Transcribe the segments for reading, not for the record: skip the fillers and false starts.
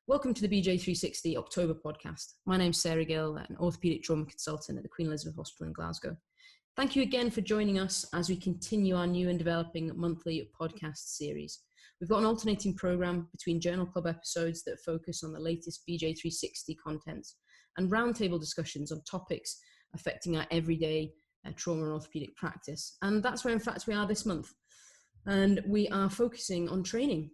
Welcome to the BJ360 October podcast. My name's Sarah Gill, an orthopaedic trauma consultant at the Queen Elizabeth Hospital in Glasgow. Thank you again for joining us as we continue our new and developing monthly podcast series. We've got an alternating programme between journal club episodes that focus on the latest BJ360 content and roundtable discussions on topics affecting our everyday trauma and orthopaedic practice. And that's where, in fact, we are this month. And we are focusing on training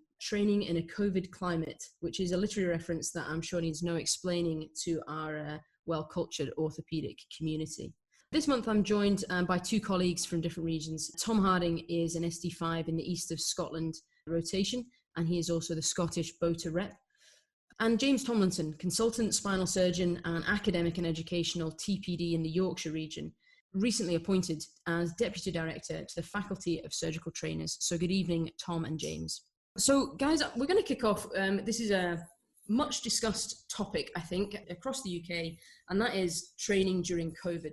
in a COVID climate, which is a literary reference that I'm sure needs no explaining to our well-cultured orthopaedic community. This month I'm joined by two colleagues from different regions. Tom Harding is an SD5 in the East of Scotland rotation, and he is also the Scottish BOTA rep. And James Tomlinson, consultant spinal surgeon and academic and educational TPD in the Yorkshire region, recently appointed as Deputy Director to the Faculty of Surgical Trainers. So good evening, Tom and James. So guys, we're going to kick off. This is a much discussed topic, I think, across the UK, and that is training during COVID.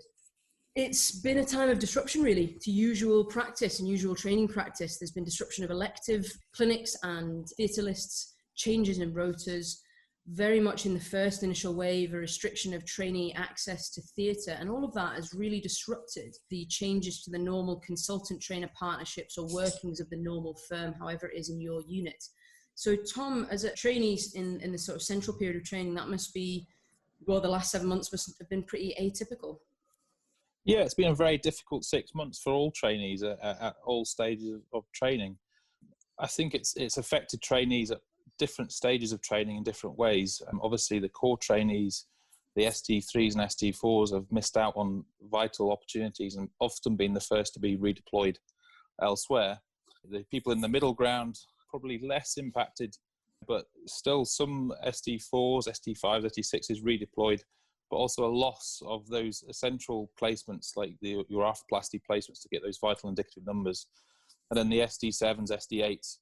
It's been a time of disruption, really, to usual practice and usual training practice. There's been disruption of elective clinics and theatre lists, changes in rotas, very much in the first initial wave, a restriction of trainee access to theatre, and all of that has really disrupted the changes to the normal consultant trainer partnerships or workings of the normal firm, however it is in your unit. So Tom, as a trainee in the sort of central period of training, that must be, well, the last 7 months must have been pretty atypical. Yeah, it's been a very difficult 6 months for all trainees at all stages of training. I think it's affected trainees at different stages of training in different ways. Obviously, the core trainees, the SD3s and SD4s, have missed out on vital opportunities and often been the first to be redeployed elsewhere. The people in the middle ground, probably less impacted, but still some SD4s, SD5s, SD6s redeployed, but also a loss of those essential placements like your arthroplasty placements to get those vital indicative numbers. And then the SD7s, SD8s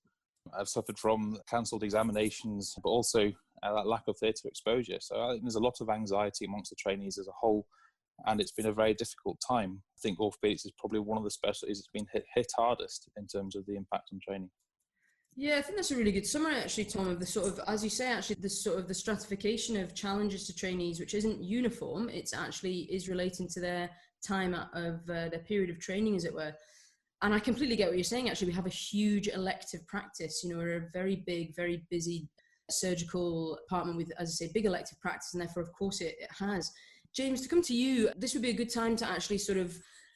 have suffered from cancelled examinations, but also that lack of theatre exposure. So I think there's a lot of anxiety amongst the trainees as a whole, and it's been a very difficult time. I think orthopaedics is probably one of the specialties that's been hit hardest in terms of the impact on training. Yeah, I think that's a really good summary, actually, Tom, of the sort of, as you say, actually, the sort of the stratification of challenges to trainees, which isn't uniform. It's actually is relating to their time of their period of training, as it were. And I completely get what you're saying. Actually, we have a huge elective practice. You know, we're a very big, very busy surgical department with, as I say, big elective practice, and therefore, of course, it has. James, to come to you, this would be a good time to actually sort of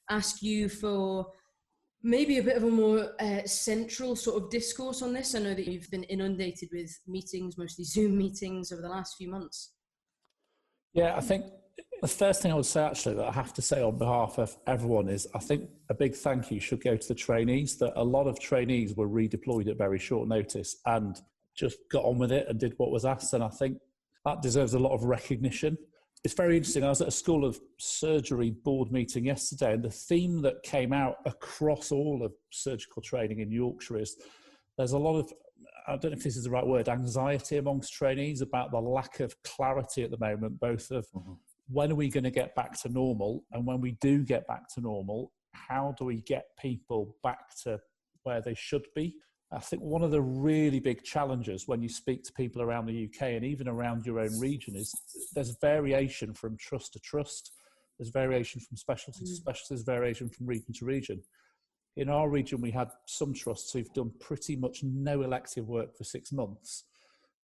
ask you for maybe a bit of a more central sort of discourse on this. I know that you've been inundated with meetings, mostly Zoom meetings, over the last few months. Yeah, I think the first thing I would say, actually, that I have to say on behalf of everyone is I think a big thank you should go to the trainees, that a lot of trainees were redeployed at very short notice and just got on with it and did what was asked. And I think that deserves a lot of recognition. It's very interesting. I was at a School of Surgery board meeting yesterday, and the theme that came out across all of surgical training in Yorkshire is there's a lot of, I don't know if this is the right word, anxiety amongst trainees about the lack of clarity at the moment, both of when are we going to get back to normal, and when we do get back to normal, how do we get people back to where they should be? I think one of the really big challenges when you speak to people around the UK and even around your own region is there's variation from trust to trust. There's variation from specialty to specialty. There's variation from region to region. In our region, we had some trusts who've done pretty much no elective work for 6 months.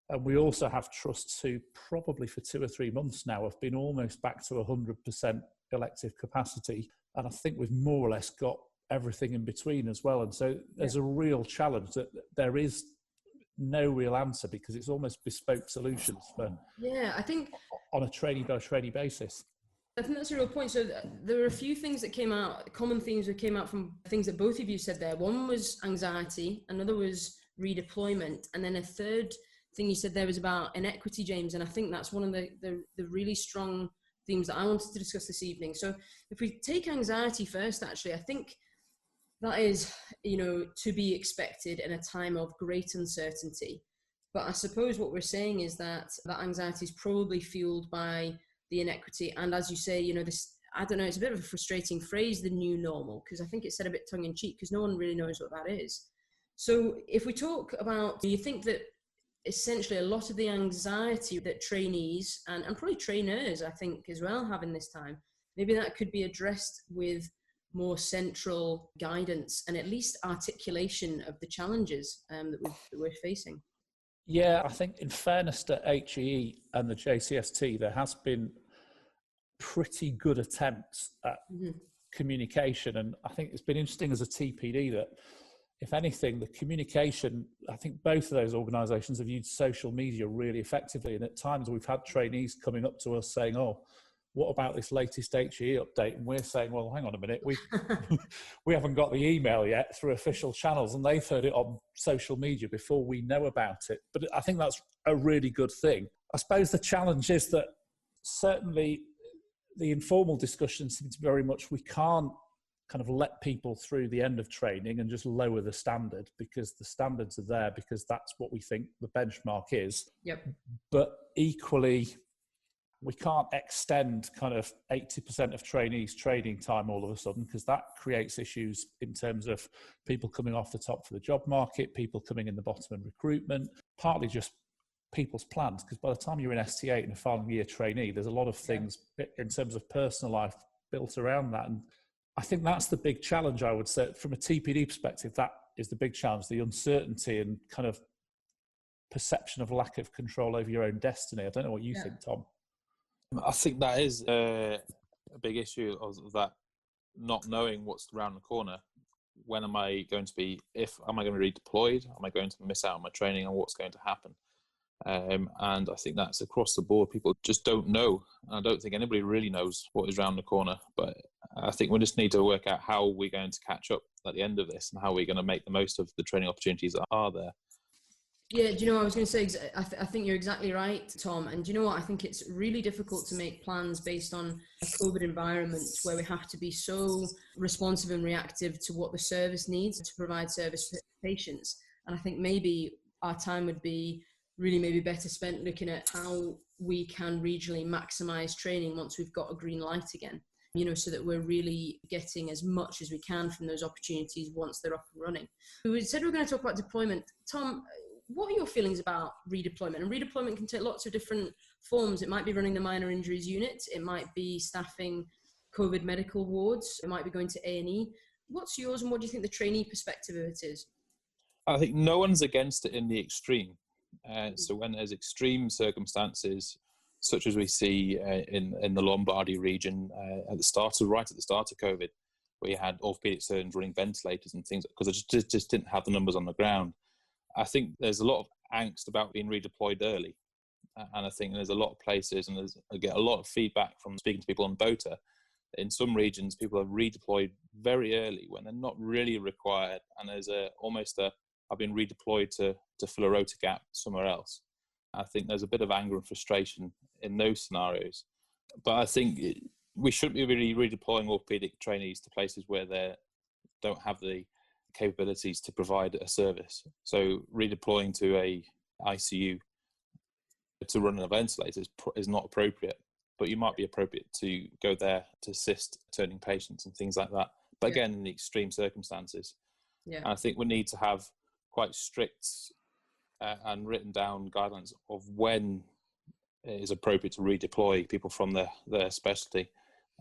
And we also have trusts who probably for 2 or 3 months now have been almost back to 100% elective capacity. And I think we've more or less got everything in between as well. And so there's a real challenge that there is no real answer, because it's almost bespoke solutions for I think on a trainee by trainee basis. I think that's a real point. So there were a few things that came out, common themes that came out from things that both of you said there. One was anxiety, another was redeployment, and then a third thing you said there was about inequity, James. And I think that's one of the really strong themes that I wanted to discuss this evening. So if we take anxiety first, actually, I think that is, you know, to be expected in a time of great uncertainty. But I suppose what we're saying is that anxiety is probably fueled by the inequity. And as you say, you know, this, I don't know, it's a bit of a frustrating phrase, the new normal, because I think it's said a bit tongue in cheek because no one really knows what that is. So if we talk about, do you think that essentially a lot of the anxiety that trainees and probably trainers, I think, as well have in this time, maybe that could be addressed with more central guidance and at least articulation of the challenges that we're facing. Yeah, I think in fairness to HEE and the JCST, there has been pretty good attempts at communication. And I think it's been interesting as a TPD that, if anything, the communication, I think both of those organisations have used social media really effectively. And at times we've had trainees coming up to us saying, oh, what about this latest HE update? And we're saying, well, hang on a minute, we haven't got the email yet through official channels, and they've heard it on social media before we know about it. But I think that's a really good thing. I suppose the challenge is that certainly the informal discussion seems very much, we can't kind of let people through the end of training and just lower the standard, because the standards are there because that's what we think the benchmark is. Yep. But equally, we can't extend kind of 80% of trainees' training time all of a sudden, because that creates issues in terms of people coming off the top for the job market, people coming in the bottom in recruitment, partly just people's plans, because by the time you're in ST8 and a final year trainee, there's a lot of things in terms of personal life built around that. And I think that's the big challenge, I would say. From a TPD perspective, that is the big challenge, the uncertainty and kind of perception of lack of control over your own destiny. I don't know what you think, Tom. I think that is a big issue of that, not knowing what's around the corner. When am I going to be, am I going to be redeployed? Am I going to miss out on my training, and what's going to happen? And I think that's across the board. People just don't know. And I don't think anybody really knows what is around the corner. But I think we just need to work out how we're going to catch up at the end of this, and how we're going to make the most of the training opportunities that are there. Yeah, do you know what I was going to say? I think you're exactly right, Tom. And do you know what? I think it's really difficult to make plans based on a COVID environment where we have to be so responsive and reactive to what the service needs to provide service to patients. And I think maybe our time would be really maybe better spent looking at how we can regionally maximise training once we've got a green light again, you know, so that we're really getting as much as we can from those opportunities once they're up and running. We said we were going to talk about deployment. Tom, what are your feelings about redeployment? And redeployment can take lots of different forms. It might be running the minor injuries unit. It might be staffing COVID medical wards. It might be going to A&E. What's yours, and what do you think the trainee perspective of it is? I think no one's against it in the extreme. So when there's extreme circumstances, such as we see in the Lombardy region right at the start of COVID, where you had orthopaedic surgeons running ventilators and things, because I just didn't have the numbers on the ground. I think there's a lot of angst about being redeployed early. And I think there's a lot of places, and I get a lot of feedback from speaking to people on BOTA. In some regions, people are redeployed very early when they're not really required. And there's I've been redeployed to fill a rota gap somewhere else. I think there's a bit of anger and frustration in those scenarios. But I think we shouldn't be really redeploying orthopaedic trainees to places where they don't have the capabilities to provide a service. So redeploying to a ICU to run a ventilator is not appropriate, but you might be appropriate to go there to assist turning patients and things like that. But again, in the extreme circumstances. And I think we need to have quite strict and written down guidelines of when it is appropriate to redeploy people from their specialty,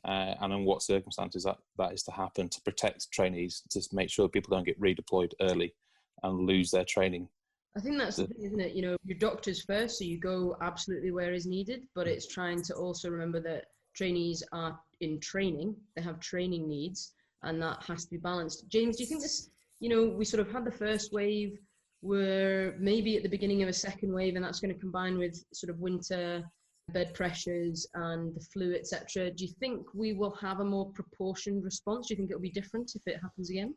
and in what circumstances that is to happen, to protect trainees, to make sure that people don't get redeployed early and lose their training. I think that's the thing, isn't it? You know, your doctor's first, so you go absolutely where is needed, but it's trying to also remember that trainees are in training, they have training needs, and that has to be balanced. James, do you think this, you know, we sort of had the first wave, we're maybe at the beginning of a second wave, and that's going to combine with sort of winter bed pressures and the flu, etc. Do you think we will have a more proportioned response? Do you think it'll be different if it happens again?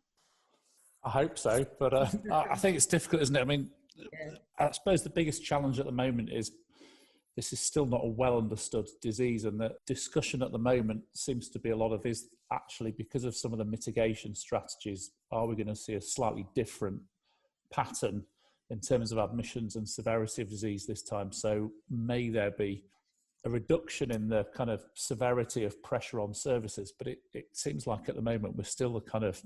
I hope so, but I think it's difficult, isn't it? I mean, I suppose the biggest challenge at the moment is this is still not a well understood disease, and the discussion at the moment seems to be a lot of is actually because of some of the mitigation strategies, are we going to see a slightly different pattern in terms of admissions and severity of disease this time? So may there be a reduction in the kind of severity of pressure on services, but it seems like at the moment we're still a kind of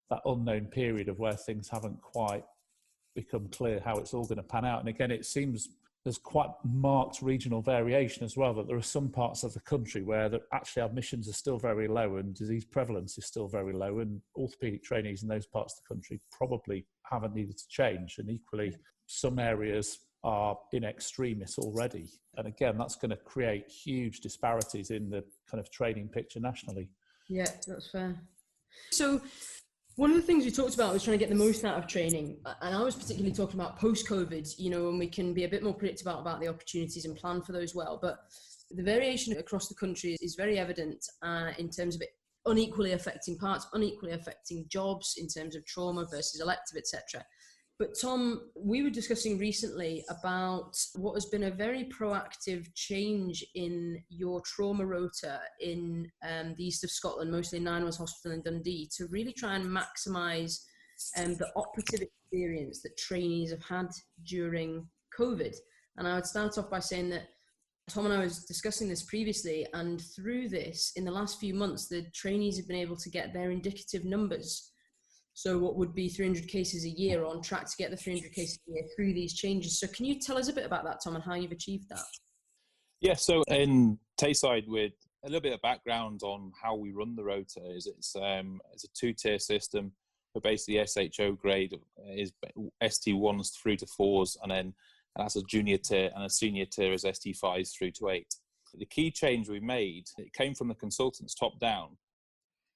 that unknown period of where things haven't quite become clear how it's all going to pan out. And again, it seems there's quite marked regional variation as well, that there are some parts of the country where actually admissions are still very low and disease prevalence is still very low, and orthopaedic trainees in those parts of the country probably haven't needed to change. And equally, some areas are in extremis already. And again, that's going to create huge disparities in the kind of training picture nationally. Yeah, that's fair. So one of the things we talked about was trying to get the most out of training. And I was particularly talking about post-COVID, when we can be a bit more predictable about the opportunities and plan for those well. But the variation across the country is very evident in terms of it unequally affecting parts, unequally affecting jobs in terms of trauma versus elective, etc. But Tom, we were discussing recently about what has been a very proactive change in your trauma rota in the east of Scotland, mostly Nine Wells Hospital in Dundee, to really try and maximise the operative experience that trainees have had during COVID. And I would start off by saying that Tom and I was discussing this previously, and through this, in the last few months, the trainees have been able to get their indicative numbers. So what would be 300 cases a year, on track to get the 300 cases a year through these changes. So can you tell us a bit about that, Tom, and how you've achieved that? Yeah, so in Tayside, with a little bit of background on how we run the rota, is it's a two-tier system, where basically SHO grade is ST1s through to 4s, and then that's a junior tier, and a senior tier is ST5s through to 8. The key change we made, it came from the consultants top down,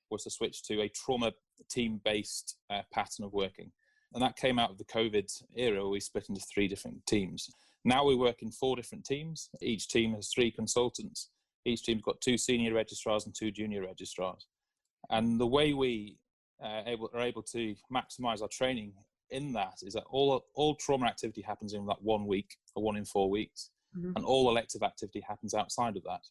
was to switch to a trauma team-based pattern of working. And that came out of the COVID era, where we split into 3 different teams. Now we work in 4 different teams. Each team has 3 consultants. Each team's got 2 senior registrars and 2 junior registrars. And the way we are able to maximise our training in that is that all trauma activity happens in that 1 week, or 1 in 4 weeks. Mm-hmm. And all elective activity happens outside of that.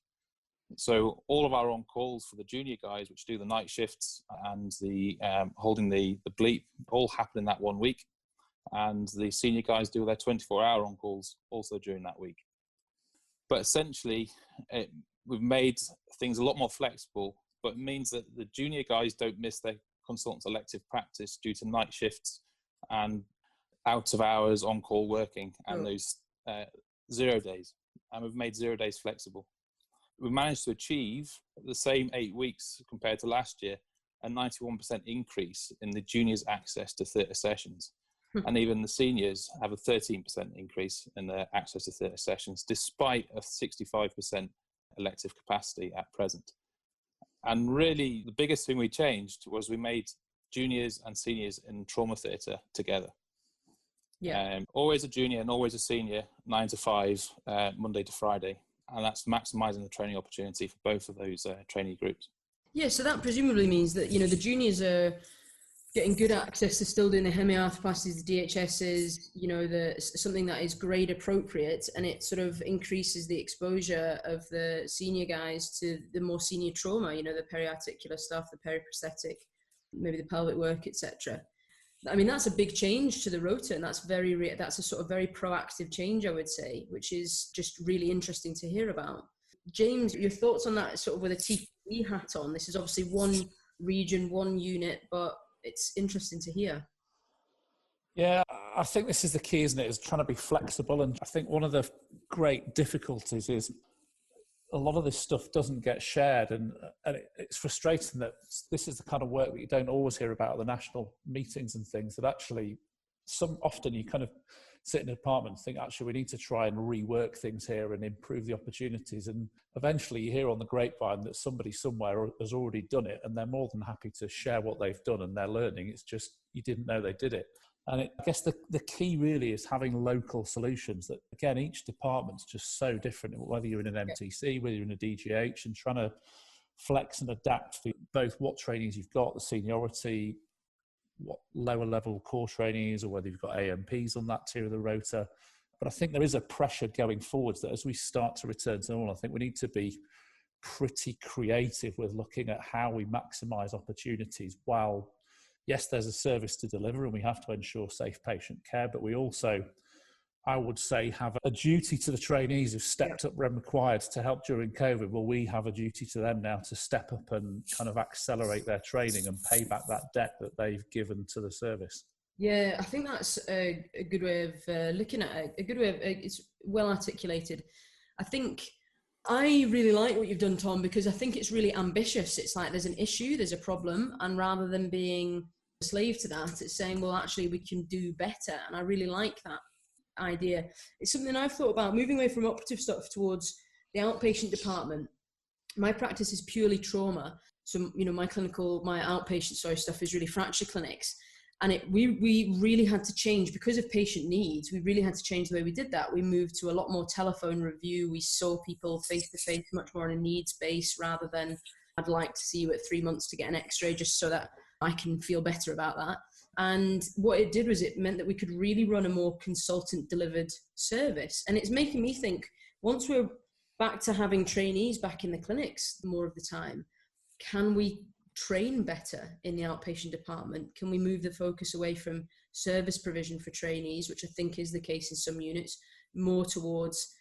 So all of our on-calls for the junior guys, which do the night shifts and the holding the bleep, all happen in that 1 week. And the senior guys do their 24-hour on-calls also during that week. But essentially, we've made things a lot more flexible, but it means that the junior guys don't miss their consultant's elective practice due to night shifts and out of hours on-call working and those 0 days. And we've made 0 days flexible. We managed to achieve the same 8 weeks compared to last year, a 91% increase in the juniors' access to theatre sessions. And even the seniors have a 13% increase in their access to theatre sessions, despite a 65% elective capacity at present. And really, the biggest thing we changed was we made juniors and seniors in trauma theatre together. Yeah. Always a junior and always a senior, 9 to 5, Monday to Friday. And that's maximising the training opportunity for both of those trainee groups. Yeah, so that presumably means that, the juniors are getting good access to still doing the hemiarthroplasties, the DHSs, something that is grade appropriate, and it sort of increases the exposure of the senior guys to the more senior trauma, the periarticular stuff, the periprosthetic, maybe the pelvic work, etc. I mean, that's a big change to the rota, and that's a sort of very proactive change, I would say, which is just really interesting to hear about. James, your thoughts on that, sort of with a TPE hat on? This is obviously one region, one unit, but it's interesting to hear. Yeah, I think this is the key, isn't it? Is trying to be flexible. And I think one of the great difficulties is a lot of this stuff doesn't get shared, and it's frustrating that this is the kind of work that you don't always hear about at the national meetings and things, that actually often you kind of sit in a department and think, actually, we need to try and rework things here and improve the opportunities. And eventually you hear on the grapevine that somebody somewhere has already done it, and they're more than happy to share what they've done and they're learning. It's just, you didn't know they did it. And I guess the key really is having local solutions that, again, each department's just so different, whether you're in an MTC, whether you're in a DGH, and trying to flex and adapt for both what trainees you've got, the seniority, what lower level core trainees, or whether you've got AMPs on that tier of the rota. But I think there is a pressure going forwards that as we start to return to normal, I think we need to be pretty creative with looking at how we maximise opportunities while, yes, there's a service to deliver and we have to ensure safe patient care, but we also, I would say, have a duty to the trainees who've stepped up when required to help during COVID. Well, we have a duty to them now to step up and kind of accelerate their training and pay back that debt that they've given to the service. Yeah, I think that's a good way of looking at it. A good way of it's well articulated. I think I really like what you've done, Tom, because I think it's really ambitious. It's like there's an issue, there's a problem, and rather than being a slave to that, it's saying, well, actually, we can do better. And I really like that idea. It's something I've thought about, moving away from operative stuff towards the outpatient department. My practice is purely trauma. So, my outpatient stuff is really fracture clinics. And we really had to change because of patient needs. We really had to change the way we did that. We moved to a lot more telephone review. We saw people face to face, much more on a needs base rather than I'd like to see you at 3 months to get an x-ray just so that I can feel better about that. And what it did was it meant that we could really run a more consultant delivered service. And it's making me think, once we're back to having trainees back in the clinics more of the time, can we train better in the outpatient department? Can we move the focus away from service provision for trainees, which I think is the case in some units, more towards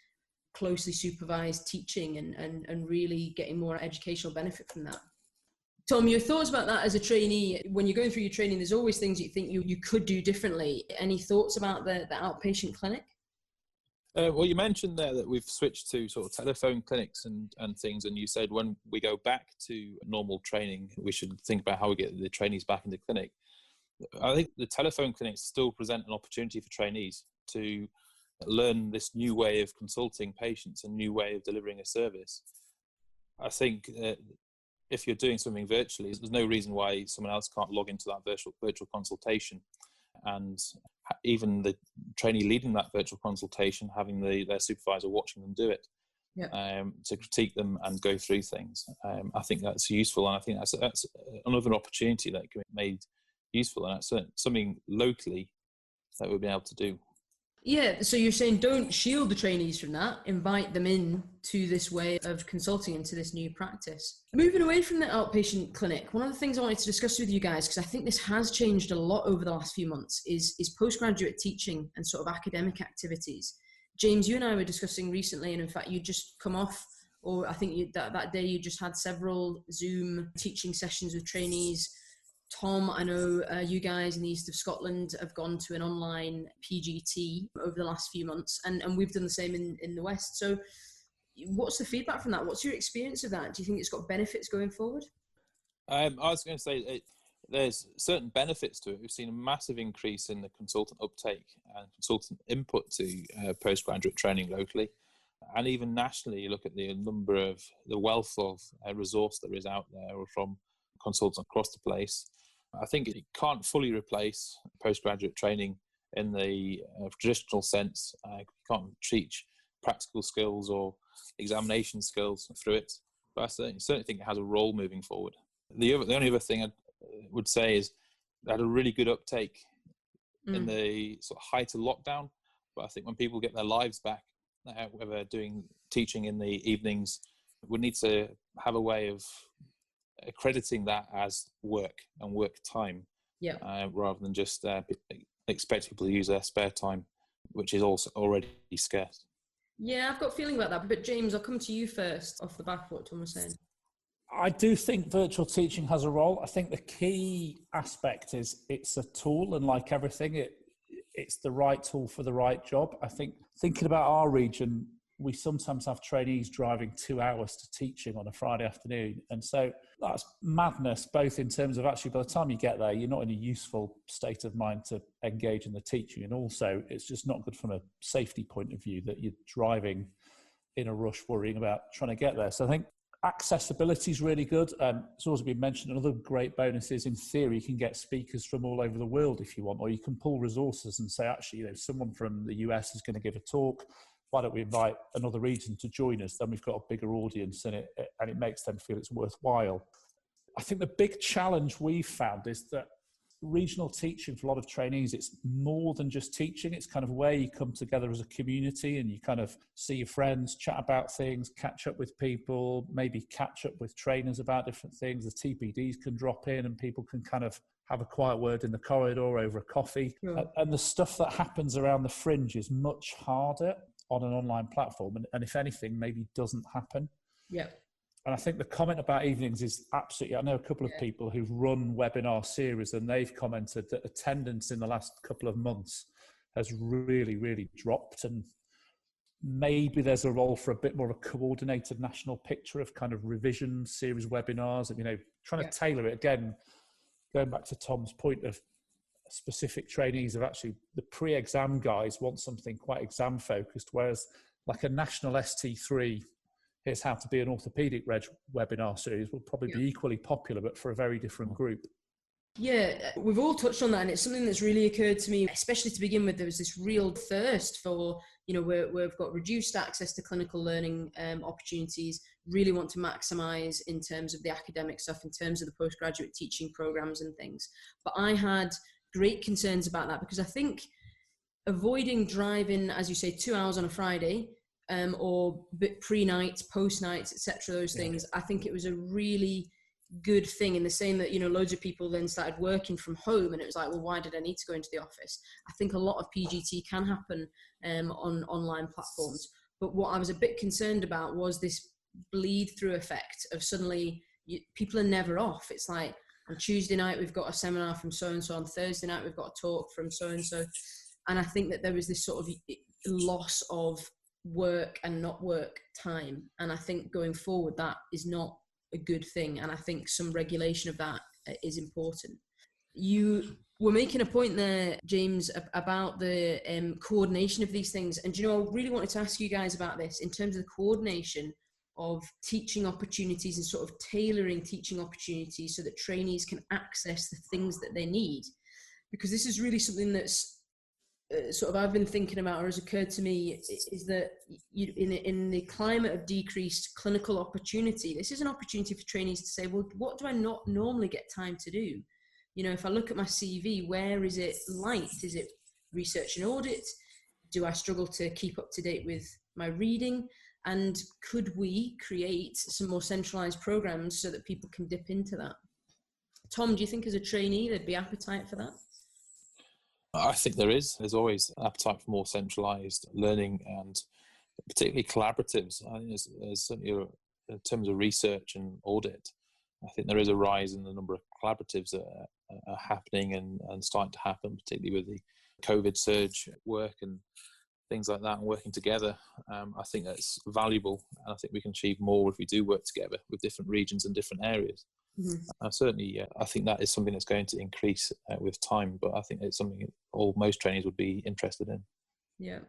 closely supervised teaching and really getting more educational benefit from that? Tom, your thoughts about that as a trainee? When you're going through your training, there's always things you think you could do differently. Any thoughts about the outpatient clinic? Well, you mentioned there that we've switched to sort of telephone clinics and things, and you said when we go back to normal training, we should think about how we get the trainees back into clinic. I think the telephone clinics still present an opportunity for trainees to learn this new way of consulting patients, a new way of delivering a service. I think if you're doing something virtually, there's no reason why someone else can't log into that virtual consultation. And even the trainee leading that virtual consultation, having their supervisor watching them do it, to critique them and go through things. I think that's useful, and I think that's another opportunity that can be made useful, and that's something locally that we'll be able to do. Yeah, so you're saying don't shield the trainees from that, invite them in to this way of consulting, into this new practice. Moving away from the outpatient clinic, one of the things I wanted to discuss with you guys, because I think this has changed a lot over the last few months, is postgraduate teaching and sort of academic activities. James, you and I were discussing recently, and in fact, you just come off, or I think that day you just had several Zoom teaching sessions with trainees. Tom, I know you guys in the east of Scotland have gone to an online PGT over the last few months, and we've done the same in the West. So what's the feedback from that? What's your experience of that? Do you think it's got benefits going forward? I was going to say there's certain benefits to it. We've seen a massive increase in the consultant uptake and consultant input to postgraduate training locally. And even nationally, you look at the wealth of resource there is out there from consultants across the place. I think it can't fully replace postgraduate training in the traditional sense. You can't teach practical skills or examination skills through it, but I certainly think it has a role moving forward. The only other thing I would say is they had a really good uptake in the sort of height of lockdown, but I think when people get their lives back, whether doing teaching in the evenings, we need to have a way of accrediting that as work and work time, rather than just expect people to use their spare time, which is also already scarce. Yeah, I've got a feeling about that, but James, I'll come to you first off the back of what Tom was saying. I do think virtual teaching has a role. I think the key aspect is it's a tool, and like everything, it's the right tool for the right job. I think thinking about our region, we sometimes have trainees driving 2 hours to teaching on a Friday afternoon. And so that's madness, both in terms of actually by the time you get there, you're not in a useful state of mind to engage in the teaching. And also it's just not good from a safety point of view that you're driving in a rush, worrying about trying to get there. So I think accessibility is really good. It's also been mentioned, another great bonus is, in theory, you can get speakers from all over the world if you want, or you can pull resources and say, actually, someone from the US is going to give a talk. Why don't we invite another region to join us? Then we've got a bigger audience, and it makes them feel it's worthwhile. I think the big challenge we've found is that regional teaching for a lot of trainees, it's more than just teaching. It's kind of where you come together as a community and you kind of see your friends, chat about things, catch up with people, maybe catch up with trainers about different things. The TPDs can drop in and people can kind of have a quiet word in the corridor over a coffee. Yeah. And the stuff that happens around the fringe is much harder on an online platform, and if anything, maybe doesn't happen. Yeah. And I think the comment about evenings is absolutely, I know a couple of people who've run webinar series and they've commented that attendance in the last couple of months has really, really dropped. And maybe there's a role for a bit more of a coordinated national picture of kind of revision series webinars, and, you know, trying to tailor it again, going back to Tom's point of specific trainees of actually the pre-exam guys want something quite exam focused, whereas like a national ST3, here's how to be an orthopaedic reg webinar series will probably be equally popular, but for a very different group. Yeah, we've all touched on that, and it's something that's really occurred to me, especially to begin with. There was this real thirst for, you know, we've got reduced access to clinical learning opportunities, really want to maximise in terms of the academic stuff, in terms of the postgraduate teaching programmes and things. But I had great concerns about that, because I think avoiding driving, as you say, 2 hours on a Friday, or pre-nights, post-nights, etc., those things, I think it was a really good thing, in the same that, you know, loads of people then started working from home, and it was like, well, why did I need to go into the office? I think a lot of PGT can happen on online platforms, but what I was a bit concerned about was this bleed through effect of suddenly people are never off. It's like, on Tuesday night we've got a seminar from so and so, on Thursday night we've got a talk from so and so, and I think that there was this sort of loss of work and not work time, and I think going forward that is not a good thing, and I think some regulation of that is important. You were making a point there, James, about the coordination of these things, and, you know, I really wanted to ask you guys about this in terms of the coordination of teaching opportunities and sort of tailoring teaching opportunities so that trainees can access the things that they need, because this is really something that's sort of I've been thinking about, or has occurred to me, is that in the climate of decreased clinical opportunity, this is an opportunity for trainees to say, well, what do I not normally get time to do? You know, if I look at my CV, where is it light? Is it research and audit? Do I struggle to keep up to date with my reading? And could we create some more centralized programs so that people can dip into that? Tom, do you think as a trainee there'd be appetite for that? I think there's always appetite for more centralised learning, and particularly collaboratives. I think there's certainly, in terms of research and audit, I think there is a rise in the number of collaboratives that are happening and starting to happen, particularly with the COVID surge work and things like that, and working together. I think that's valuable, and I think we can achieve more if we do work together with different regions and different areas. Certainly, I think that is something that's going to increase with time, but I think it's something most trainees would be interested in. Yeah,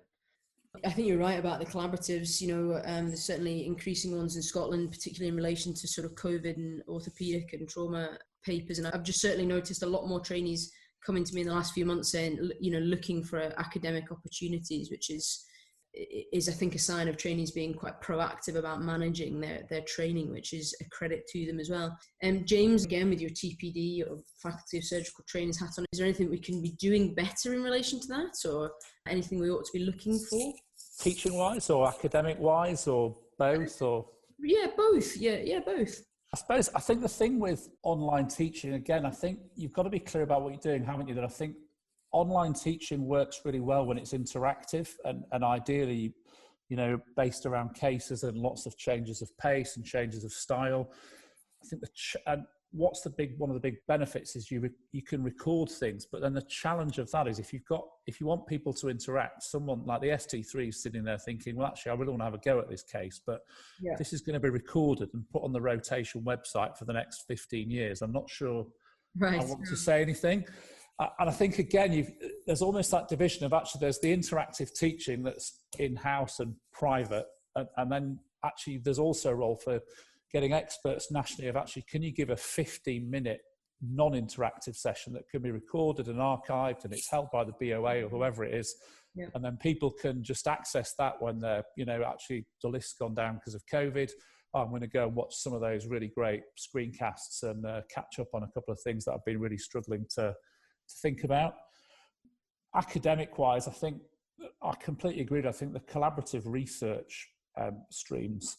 I think you're right about the collaboratives. You know, there's certainly increasing ones in Scotland, particularly in relation to sort of COVID and orthopaedic and trauma papers. And I've just certainly noticed a lot more trainees coming to me in the last few months saying, you know, looking for academic opportunities, which is I think a sign of trainees being quite proactive about managing their training, which is a credit to them as well. And James, again, with your TPD or Faculty of Surgical Trainers hat on, is there anything we can be doing better in relation to that, or anything we ought to be looking for? Teaching wise or academic wise, or both? Or yeah, both. Yeah, both. I think the thing with online teaching, again, I think you've got to be clear about what you're doing, haven't you? That I think online teaching works really well when it's interactive and ideally, you know, based around cases and lots of changes of pace and changes of style. I think and what's one of the big benefits is you can record things, but then the challenge of that is if you want people to interact, someone like the ST3 is sitting there thinking, well, actually, I really want to have a go at this case, but this is going to be recorded and put on the rotation website for the next 15 years. I'm not sure I want to say anything. And I think, again, there's almost that division of actually there's the interactive teaching that's in-house and private, and then actually there's also a role for getting experts nationally of actually, can you give a 15-minute non-interactive session that can be recorded and archived, and it's held by the BOA or whoever it is, and then people can just access that when they're, you know, actually the list's gone down because of COVID. I'm going to go and watch some of those really great screencasts and catch up on a couple of things that I've been really struggling to think about. Academic wise, I think I completely agree. I think the collaborative research streams,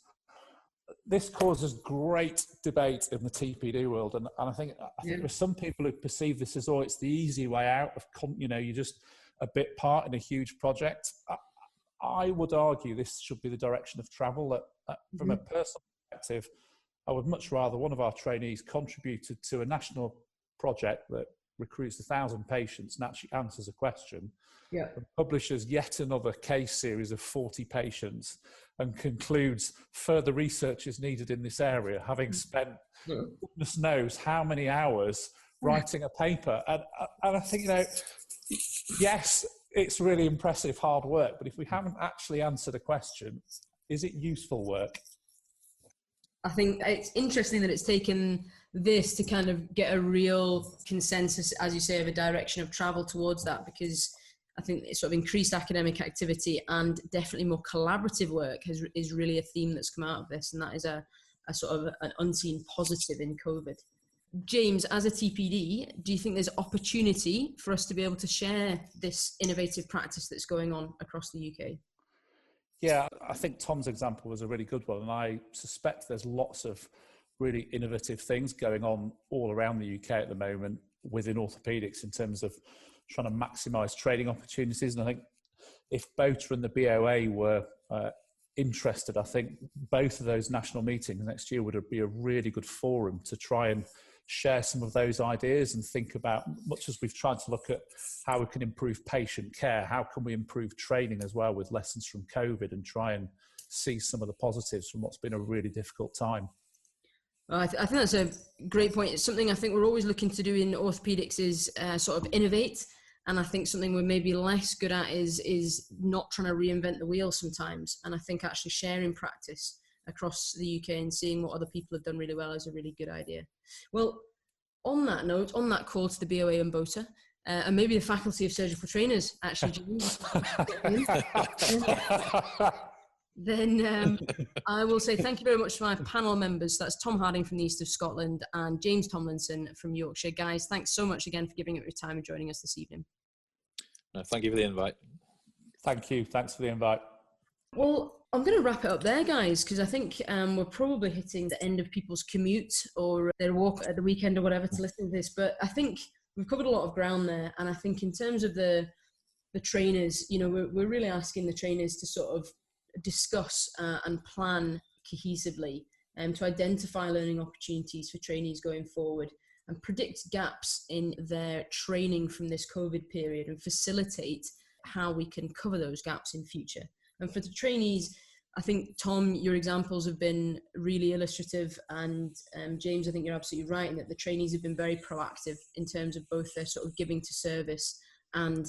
this causes great debate in the TPD world, and I think there's some people who perceive this as, it's the easy way out of, you know, you're just a bit part in a huge project. I would argue this should be the direction of travel. That from a personal perspective, I would much rather one of our trainees contributed to a national project that recruits 1,000 patients and actually answers a question, and publishes yet another case series of 40 patients and concludes further research is needed in this area, having spent goodness knows how many hours writing a paper. And I think, yes, it's really impressive hard work, but if we haven't actually answered a question, is it useful work? I think it's interesting that it's taken this to kind of get a real consensus, as you say, of a direction of travel towards that, because I think it's sort of increased academic activity and definitely more collaborative work is really a theme that's come out of this, and that is a sort of an unseen positive in COVID. James, as a TPD, do you think there's opportunity for us to be able to share this innovative practice that's going on across the UK? Yeah, I think Tom's example was a really good one, and I suspect there's lots of really innovative things going on all around the UK at the moment within orthopaedics in terms of trying to maximise training opportunities. And I think if BOTA and the BOA were interested, I think both of those national meetings next year would be a really good forum to try and share some of those ideas and think about, much as we've tried to look at how we can improve patient care, how can we improve training as well with lessons from COVID, and try and see some of the positives from what's been a really difficult time. Well, I think that's a great point. It's something I think we're always looking to do in orthopaedics is sort of innovate. And I think something we're maybe less good at is not trying to reinvent the wheel sometimes. And I think actually sharing practice across the UK and seeing what other people have done really well is a really good idea. Well, on that note, on that call to the BOA and BOTA, and maybe the Faculty of Surgical Trainers, actually, then I will say thank you very much to my panel members. That's Tom Harding from the East of Scotland and James Tomlinson from Yorkshire. Guys, thanks so much again for giving up your time and joining us this evening. Thank you for the invite. Thank you. Thanks for the invite. Well, I'm going to wrap it up there, guys, because I think we're probably hitting the end of people's commute or their walk at the weekend or whatever to listen to this. But I think we've covered a lot of ground there. And I think in terms of the trainers, we're really asking the trainers to sort of discuss and plan cohesively to identify learning opportunities for trainees going forward and predict gaps in their training from this COVID period and facilitate how we can cover those gaps in future. And for the trainees, I think, Tom, your examples have been really illustrative, and James, I think you're absolutely right in that the trainees have been very proactive in terms of both their sort of giving to service and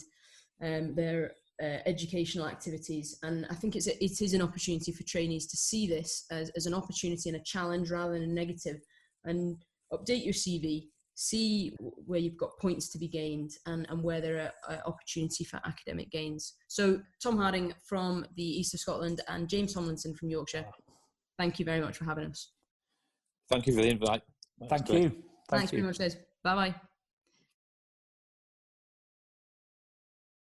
their educational activities. And I think it is an opportunity for trainees to see this as an opportunity and a challenge rather than a negative, and update your CV, see where you've got points to be gained and where there are opportunity for academic gains. So Tom Harding from the East of Scotland and James Tomlinson from Yorkshire, thank you very much for having us. Thank you for the invite. Thank you. Thanks very much, guys. Bye-bye.